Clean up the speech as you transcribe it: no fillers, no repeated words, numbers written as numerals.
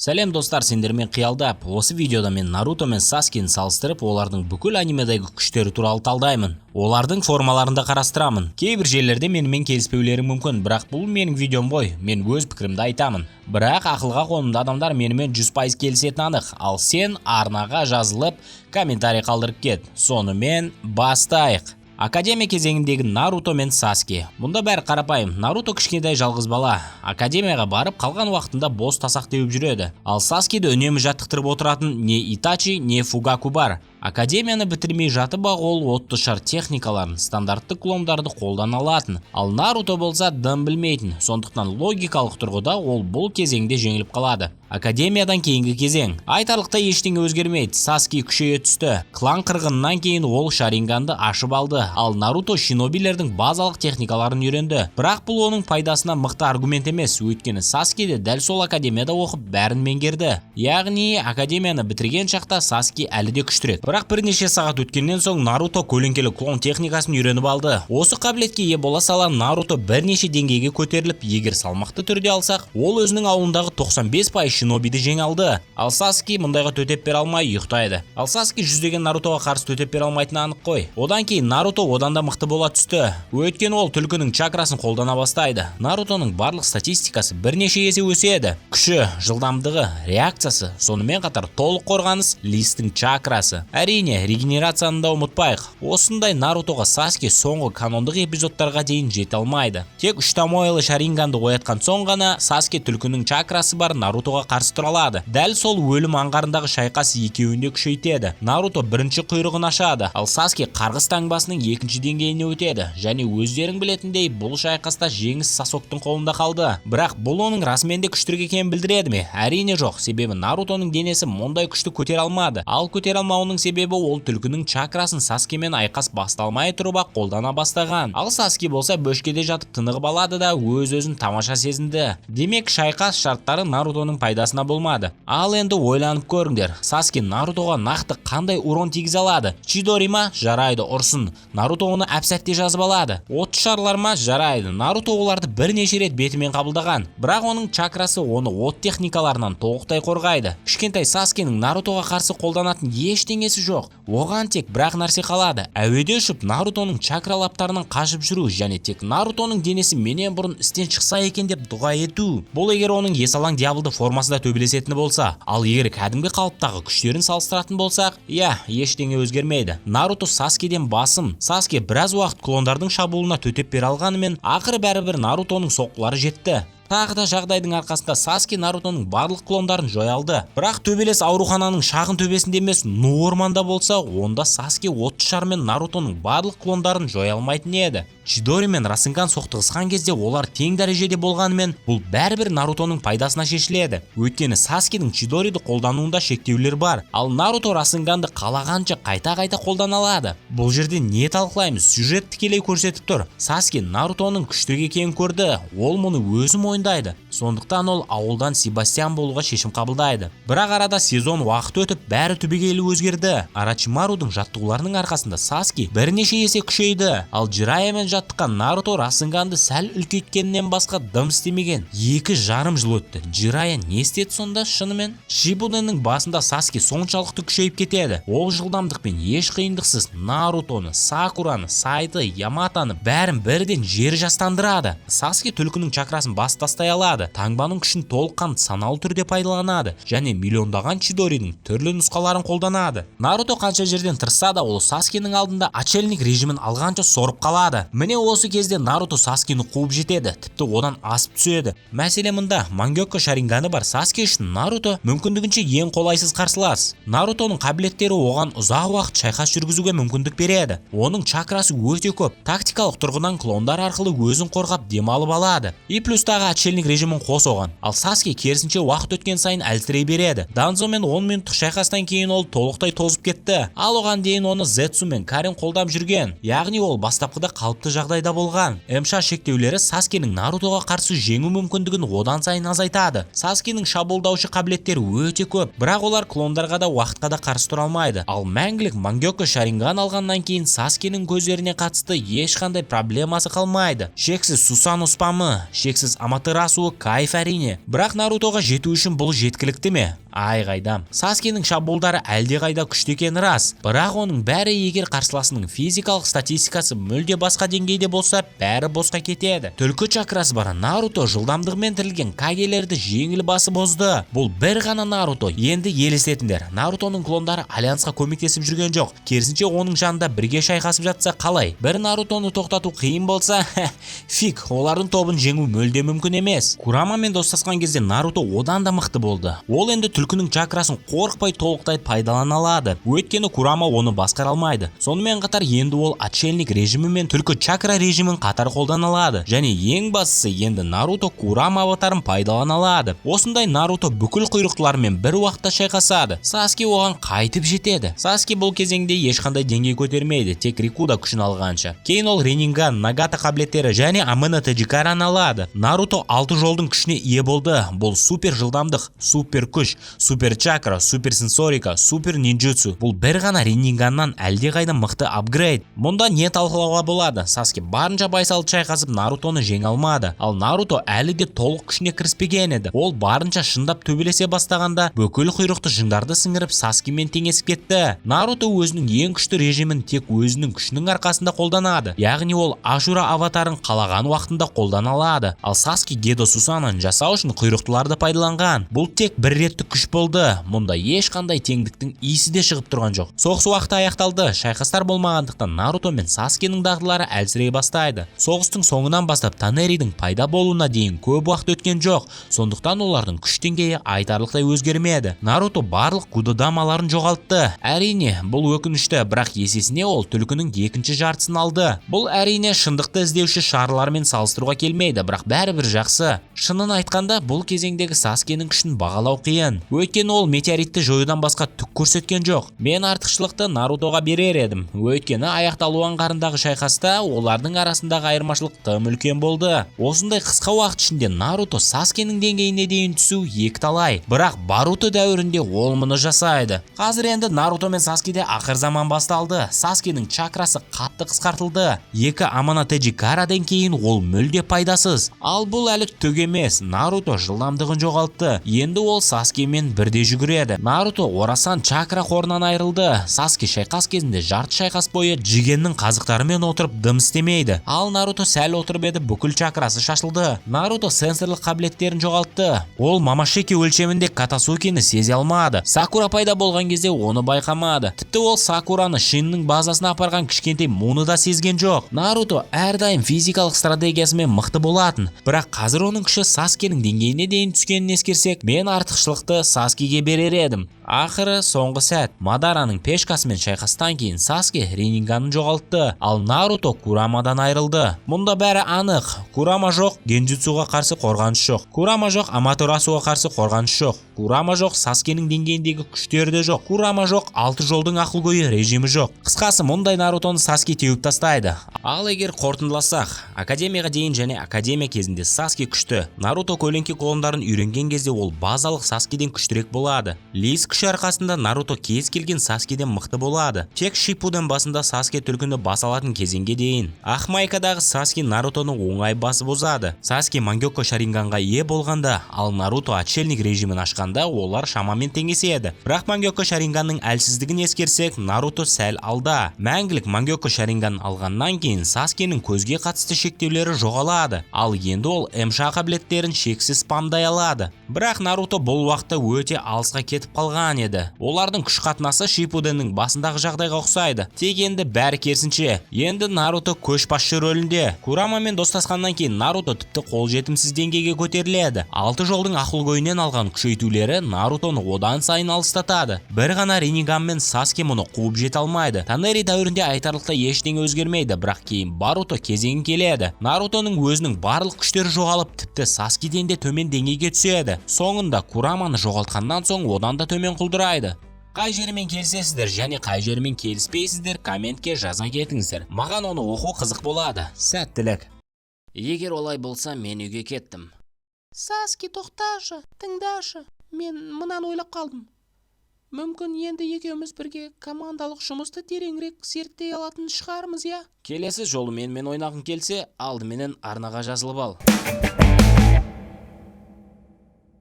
Сәлем достар, сендермен қиялдап. Осы видеода мен Наруто мен Саскені салыстырып, олардың бүкіл анимедегі күштері туралы талдаймын. Олардың формаларында қарастырамын. Кейбір жерлерде менімен келіспеулері мүмкін, бірақ бұл менің видеом ғой. Мен өз пікірімді айтамын. Бірақ ақылға қонымды адамдар менімен 100% келісетіні анық. Ал сен арнаға жазылып, комментарий қалдырып кет. Сонымен бастайық. Академия кезеңіндегі Наруто мен Саске. Мұнда бәрі қарапайым. Наруто кішкентай жалғыз бала. Академияға барып қалған уақытында бос тасақ теуіп жүреді. Ал Саскеде үнемі жаттықтырып отыратын не Итачи, не Фугаку бар. Академияны бітірмей жатып ақ ол отты шар техникаларын, стандартты клондарды қолдана алатын. Ал Наруто болса дым білмейтін. Сондықтан логикалық тұрғыда ол бұл кезеңде жеңіліп қалады. Академиядан кейінгі кезең. Айтарлықтай ештеңе өзгермейді. Саске күшейе түсті. Клан қырғынынан кейін ол Шаринганды ашып алды. Ал Наруто шинобилердің базалық техникаларын үйренді. Бірақ бұл оның пайдасына мықты аргумент емес. Өйткені Саске де дәл сол академияда оқып бәрін меңгерді. Яғни академияны бітірген шақта Саске әлі де күштірек. Бірақ бірнеше сағат өткеннен соң Наруто көлеңкелі клон техникасын үйреніп алды. Осы қабілетке ие бола сала Наруто бірнеше деңгейге көтеріліп, егер салмақты түрде алсақ, ол өзінің ауылындағы 95% шинобиді жеңе алды. Ал Саске мұндайға төтеп бере алмай ұйықтайды. Ал Саске жүздеген Нарутоға қарсы төтеп бере алмайтыны анық қой. Одан кейін Наруто одан да мықты бола түсті. Өйткені ол түлкінің чакрасын қолдана бастайды. Нарутоның барлық статистикасы бірнеше есе өседі. Күші, жылдамдығы, реакциясы, сонымен қатар толық қорғаныс, листің чакрасы. Әрине, регенерацияны да ұмытпайық. Осындай Нарутоға Саске соңғы канондық эпизодтарға дейін жете алмайды. Тек 3 тамойлы Шаринганды оятқан соң ғана Саске түлкінің чакрасы бар Нарутоға қарсы тұра алады. Дәл сол өлім аңғарындағы шайқас екеуінде күшейтеді. Наруто бірінші құйрығын ашады, ал Саске қарғыс таңбасының екінші деңгейіне өтеді. Және өздерің білетіндей, бұл шайқаста жеңіс Сасоктың қолында қалды. Бірақ бұл оның расымен де күштірек екенін білдіреді ме? Әрине жоқ, себебі Нарутоның денесі мұндай күшті көтере алмады. Ал көтере алмауының себебі ол түлкінің чакрасын Саскемен айқас басталмай тұрып ақ қолдана бастаған. Ал Саске болса бөшкеде жатып тынығып алады да өз-өзін тамаша сезінді. Демек шайқас шарттары Нарутоның пайдасына болмады. Ал енді ойланып көріңдер. Саске Нарутоға нақты қандай урон тигізе алады? Чидори ма? Жарайды, ұрсын. Наруто оны әп-сәтте жазып алады. От шарлар ма? Жарайды. Наруто оларды бірнеше рет бетімен қабылдаған. Бірақ оның чакрасы оны от техникаларынан толықтай қорғайды. Кішкентай Саскенің Нарутоға қарсы қолданатын ештеңесі жоқ. Оған тек бірақ нәрсе қалады. Әуеде ұшып Нарутоның чакралаптарынан қашып жүру және тек Нарутоның денесі менен бұрын істен шықса екен деп дұға ету. Бұл егер оның есалаң диаблды формасында төбелесетіні болса, ал егер кәдімгі қалыптағы күштерін салыстыратын болсақ, ештеңе өзгермейді. Наруто Саскеден басым. Саске біраз уақыт клондардың шабуылына төтеп бере алғанымен, ақыры бәрібір Нарутоның соққылары жетті. Тағы да жағдайдың арқасында Саске Нарутоның барлық клондарын жоя алды. Бірақ төбелес аурухананың шағын төбесінде емес, Ну орманда болса, онда Саске отты шармен Нарутоның барлық клондарын жоя алмайтын еді. Чидори мен Расынган соқтығысқан кезде олар тең дәрежеде болғанымен, бұл бәрібір Нарутоның пайдасына шешіледі. Өйткені Саскенің Чидориді қолдануында шектеулер бар, ал Наруто Расынганды қалағанша қайта-қайта қолдана алады. Бұл жерде не талқылаймыз? Сюжет тікелей көрсетіп тұр. Саске Нарутоның күштірек екенін көрді. Ол мұны өзі мойындайды. Сондықтан ол ауылдан Себастьян болуға шешім қабылдайды. Бірақ арада сезон уақыт өтіп, бәрі түбегейлі өзгерді. Орочимарудың жаттығуларының арқасында Саске бірнеше есе күшейді. Ал Jiraiyaмен жаттыққан Наруто Расынганды сәл үлкейткеннен басқа дым істемеген. 2,5 жыл өтті. Jiraiya не істеді сонда шынымен? Шибуденнің басында Саске соншалықты күшейіп кетеді. Ол жылдамдықпен еш қиындықсыз Нарутоны, Сакураны, Сайды, Яматаны бәрін бірден жер жастандырады. Саске түлкінің чакрасын бас тастай алады. Таңбаның күшін толыққан саналы түрде пайдаланады және миллиондаған Чидоридің түрлі нұсқаларын қолданады. Наруто қанша жерден тырысса да, ол Саскенің алдында отшельник режимін алғанша сорып қалады. Міне осы кезде Наруто Саскені қуып жетеді, тіпті одан асып түседі. Мәселе мұнда, Мангёкко Шаринганы бар Саске үшін Наруто мүмкіндігінше ең қолайсыз қарсылас. Нарутоның қабілеттері оған ұзақ уақыт шайқас жүргізуге мүмкіндік береді. Оның чакрасы өте көп. Тактикалық тұрғыдан клондар арқылы өзін қорғап демалып алады. И плюстағы отшельник режимін қос оған. Ал Саске керісінше уақыт өткен сайын әлсірей береді. Данзо мен 10 минуттық шайқастан кейін ол толықтай тозып кетті. Ал оған дейін оны Зетсу мен Карен қолдап жүрген. Яғни ол бастапқыда қалыпты қауіпті жағдайда болған. МШ шектеулері Саскенің Нарутоға қарсы жеңу мүмкіндігін одан сайын азайтады. Саскенің шабуылдаушы қабілеттері өте көп, бірақ олар клондарға да уақытқа да қарсы тұра алмайды. Ал мәңгілік Мангёкко Шаринган алғаннан кейін Саскенің көздеріне қатысты ешқандай проблемасы қалмайды. Шексіз Сусано спамы, шексіз Аматерасуы кайф әрине. Бірақ Нарутоға жету үшін бұл жеткілікті ме? Ай қайдам. Саскенің шабуылдары әлде қайда күшті екені рас, бірақ оның бәрі егер қарсыласының физикалық статистикасы мүлде басқа деңгейде болса, бәрі босқа кетеді. Түлкі чакрасы бар Наруто жылдамдығымен тірілген Кагелерді жеңіл басып озды. Бұл бір ғана Наруто. Енді елестетіңдер, Нарутоның клондары альянсқа көмектесіп жүрген жоқ. Керісінше оның жанында бірге шайқасып жатса қалай? Бір Нарутоны тоқтату қиын болса, фиг, олардың тобын жеңу мүлде мүмкін емес. Курамамен достасқан кезде Наруто одан да мықты болды. Ол енді түлкінің чакрасын қорықпай толықтай пайдалана алады. Өйткені Курама оны басқара алмайды. Сонымен қатар енді ол отшельник режимі мен түлкі чакра режимін қатар қолдана алады. Және ең бастысы енді Наруто Курама аватарын пайдалана алады. Осындай Наруто бүкіл құйрықтылармен бір уақытта шайқасады. Саски оған қайтып жетеді. Саски бұл кезеңде ешқандай деңгей көтермейді, тек Рикуда күшін алғанша. Кейін ол Ренинган, Нагата қабілеттері және Амена Таджикараны алады. Наруто 6 жолдың күшіне ие болды. Бұл супер жылдамдық, супер күш, супер чакра, супер сенсорика, супер нинджутсу. Бұл бір ғана Ренинганнан әлде қайда мықты апгрейд. Мұнда не талқылауға болады? Саски барынша байсалды шайқасып Нарутоны жеңе алмады. Ал Наруто әлі де толық күшіне кіріспеген еді. Ол барынша шындап төбелесе бастағанда бүкіл құйрықты жындарды сіңіріп Саскимен теңесіп кетті. Наруто өзінің ең күшті режимін тек өзінің күшінің арқасында қолданады. Яғни ол Ашура аватарын қалаған уақытында қолдана алады. Ал Саски Гедо Сусананы жасау үшін құйрықтыларды пайдаланған. Бұл тек бір реттік күш болды. Мұнда ешқандай теңдіктің иісі де шығып тұрған жоқ. Соғыс уақыты аяқталды. Шайқастар болмағандықтан Наруто мен Саскенің дағдылары әлсірей бастайды. Соғыстың соңынан бастап Танеридің пайда болуына дейін көп уақыт өткен жоқ. Сондықтан олардың күш деңгейі айтарлықтай өзгермеді. Наруто барлық Кудодамаларын жоғалтты. Әрине, бұл өкінішті, бірақ есесіне ол түлкінің екінші жартысын алды. Бұл әрине шындықты іздеуші шарлармен салыстыруға келмейді, бірақ бәрібір жақсы. Шынын айтқанда, бұл кезеңдегі Саскенің күшін бағалау қиын. Өйткені ол метеоритті жоюдан басқа түк көрсеткен жоқ. Мен артықшылықты Нарутоға берер едім. Өйткені аяқталу аңғарындағы шайқаста олардың арасындағы айырмашылық тым үлкен болды. Осындай қысқа уақыт ішінде Наруто Саскенің деңгейіне дейін түсу екіталай. Бірақ Боруто дәуірінде ол мұны жасайды. Қазір енді Наруто мен Саскеде ақыр заман басталды. Саскенің чакрасы қатты қысқартылды. Екі Амана Таджикарадан кейін ол мүлде пайдасыз. Ал бұл әлі түк емес. Наруто жылдамдығын жоғалтты. Енді ол Саскемен бірде жүгіреді. Наруто орасан чакра қорынан айырылды. Саски шайқас кезінде жарты шайқас бойы Джигеннің қазықтарымен отырып дым істемейді. Ал Наруто сәл отырып еді бүкіл чакрасы шашылды. Наруто сенсорлық қабілеттерін жоғалтты. Ол Мамашеки өлшемінде Катасукини сезе алмады. Сакура пайда болған кезде оны байқамады. Тіпті ол Сакураны Шиннің базасына апарған кішкентай Муны да сезген жоқ. Наруто әрдайым физикалық стратегиясымен мықты болатын. Бірақ қазір оның күші Саскенің деңгейіне дейін түскенін ескерсек, мен артықшылықты Саскиге берер едім. Ақыры соңғы сәт. Мадараның пешкасымен шайқастан кейін Саски Ренинганын жоғалтты, ал Наруто Курамадан айырылды. Мұнда бәрі анық. Курама жоқ, Генджутсуға қарсы қорғаныш жоқ. Курама жоқ, Аматерасуға қарсы қорғаныш жоқ. Курама жоқ, Саскенің деңгейіндегі күштері де жоқ. Курама жоқ, 6 жолдың ақылгөйі режимі жоқ. Қысқасы, мұндай Нарутоны Саски теуіп тастайды. Ал егер қорытындыласақ, академияға дейін және академия кезінде Саски күшті. Наруто көлеңке клондарын үйренген кезде ол базалық Саскиден күштірек болады. Лис күші арқасында Наруто кез келген Саскиден мықты болады. Тек Шиппуден басында Саски түлкіні бас алатын кезеңге дейін. Ахмайкадағы Саски Нарутоны оңай басып озады. Саски Мангёкко Шаринганға ие болғанда, ал Наруто отшельник режимін ашқанда олар шамамен теңеседі. Бірақ Мангёкко Шаринганның әлсіздігін ескерсек, Наруто сәл алда. Мәңгілік Мангёкко Шаринган алғаннан кейін Саскенің көзге қатысты шектеулері жоғалады. Ал енді ол МШ қабілеттерін шексіз спамдай алады. Бірақ Наруто бұл уақытта өте алысқа кетіп қалған еді. Олардың күш қатынасы Шиппуденнің басындағы жағдайға ұқсайды. Тек енді бәрі керісінше. Енді Наруто көшбасшы рөлінде. Курамамен достасқаннан кейін Наруто тіпті қолжетімсіз деңгейге көтеріледі. 6 жолдың ақылгөйінен алған күшейтулері Нарутоны одан сайын алыстатады. Бір ғана Ренинганмен Саски мұны қуып жете алмайды. Танери дәуірінде айтарлықтай ештеңе өзгермейді, бірақ кейін Боруто кезеңі келеді. Нарутоның өзінің барлық күштері жоғалып, тіпті Саскиден де төмен деңгейге түседі. Соңында Кураманы жоғалтқаннан соң одан да төмен құлдырайды. Қай жерімен келісесіздер және қай жерімен келіспейсіздер комментке жаза кетіңіздер. Маған оны оқу қызық болады. Сәттілік. Егер олай болса, мен үйге кеттім. Саски, тоқташы, тыңдашы. Мен мынаны ойлап қалдым. Мүмкін енді екеуміз бірге командалық жұмысты тереңірек зерттей алатын шығармыз, я? Келесі жолы мен ойнағың келсе, алдыменен арнаға жазылып ал.